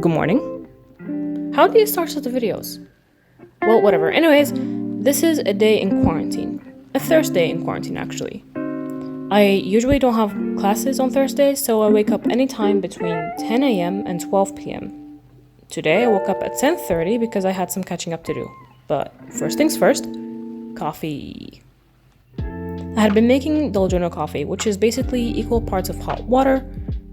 Good morning. How do you start the videos? Well, whatever. Anyways, this is a day in quarantine. A Thursday in quarantine, actually. I usually don't have classes on Thursdays, so I wake up anytime between 10 a.m. and 12 p.m. Today I woke up at 10:30 because I had some catching up to do. But first things first, coffee. I had been making dalgona coffee, which is basically equal parts of hot water,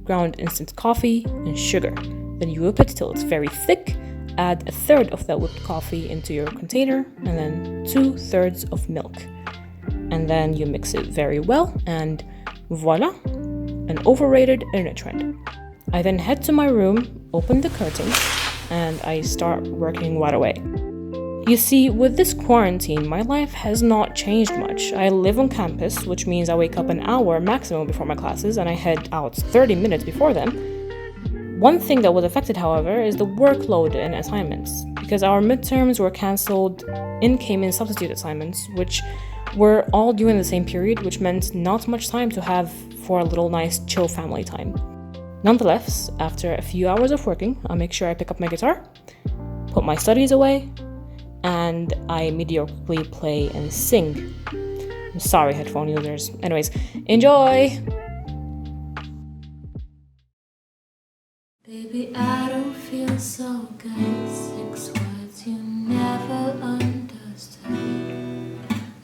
ground instant coffee, and sugar. Then you whip it till it's very thick, add a third of that whipped coffee into your container, and then 2/3 of milk. And then you mix it very well, and voila, an overrated internet trend. I then head to my room, open the curtains, and I start working right away. You see, with this quarantine, my life has not changed much. I live on campus, which means I wake up an hour maximum before my classes, and I head out 30 minutes before them. One thing that was affected, however, is the workload and assignments, because our midterms were cancelled, in came in substitute assignments, which were all due in the same period, which meant not much time to have for a little nice chill family time. Nonetheless, after a few hours of working, I make sure I pick up my guitar, put my studies away, and I mediocrely play and sing. I'm sorry, headphone users. Anyways, enjoy! Baby, I don't feel so good. 6 words you never understood.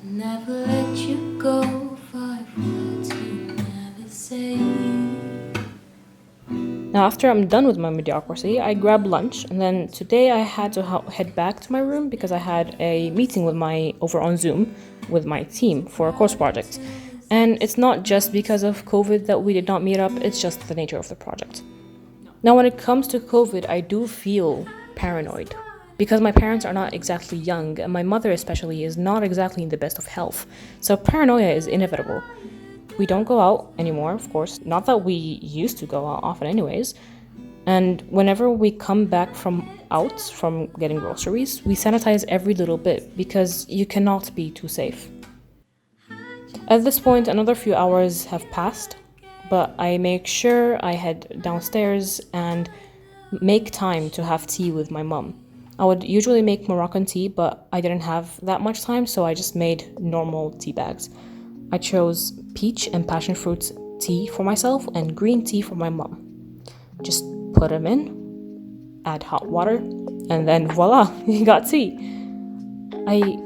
Never let you go. 5 words you never say. Now, after I'm done with my mediocrity, I grab lunch, and then today I had to head back to my room because I had a meeting over on Zoom with my team for a course project. And it's not just because of COVID that we did not meet up, it's just the nature of the project. Now, when it comes to COVID, I do feel paranoid because my parents are not exactly young, and my mother especially is not exactly in the best of health. So paranoia is inevitable. We don't go out anymore, of course. Not that we used to go out often anyways. And whenever we come back from getting groceries, we sanitize every little bit because you cannot be too safe. At this point, another few hours have passed, but I make sure I head downstairs and make time to have tea with my mom. I would usually make Moroccan tea, but I didn't have that much time, so I just made normal tea bags. I chose peach and passion fruit tea for myself and green tea for my mom. Just put them in, add hot water, and then voila, you got tea. I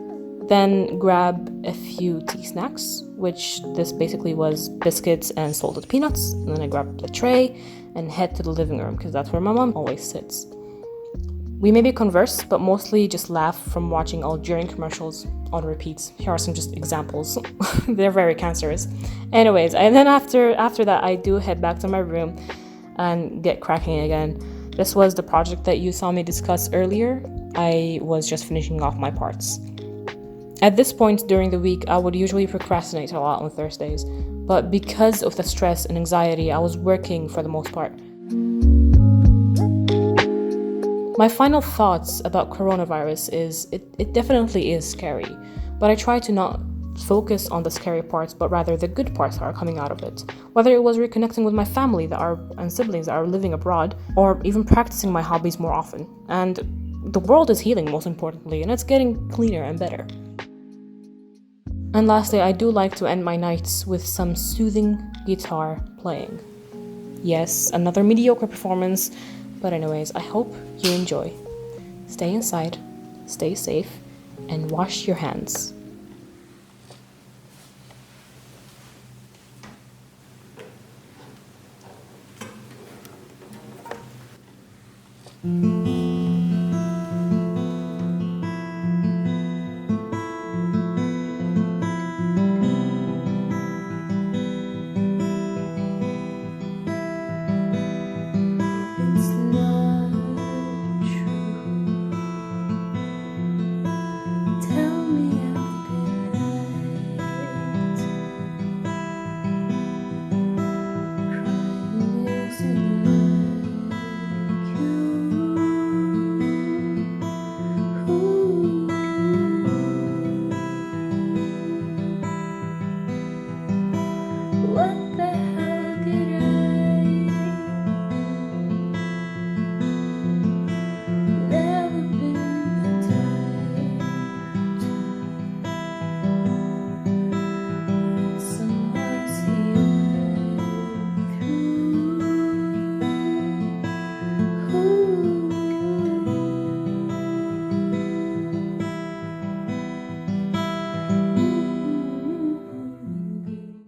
then grab a few tea snacks, which this basically was biscuits and salted peanuts. And then I grab the tray and head to the living room because that's where my mom always sits. We maybe converse, but mostly just laugh from watching Algerian commercials on repeats. Here are some just examples. They're very cancerous. Anyways, and then after that, I do head back to my room and get cracking again. This was the project that you saw me discuss earlier. I was just finishing off my parts. At this point during the week, I would usually procrastinate a lot on Thursdays, but because of the stress and anxiety, I was working for the most part. My final thoughts about coronavirus is it definitely is scary, but I try to not focus on the scary parts, but rather the good parts that are coming out of it. Whether it was reconnecting with my family and siblings that are living abroad, or even practicing my hobbies more often. And the world is healing, most importantly, and it's getting cleaner and better. And lastly, I do like to end my nights with some soothing guitar playing. Yes, another mediocre performance, but anyways, I hope you enjoy. Stay inside, stay safe, and wash your hands.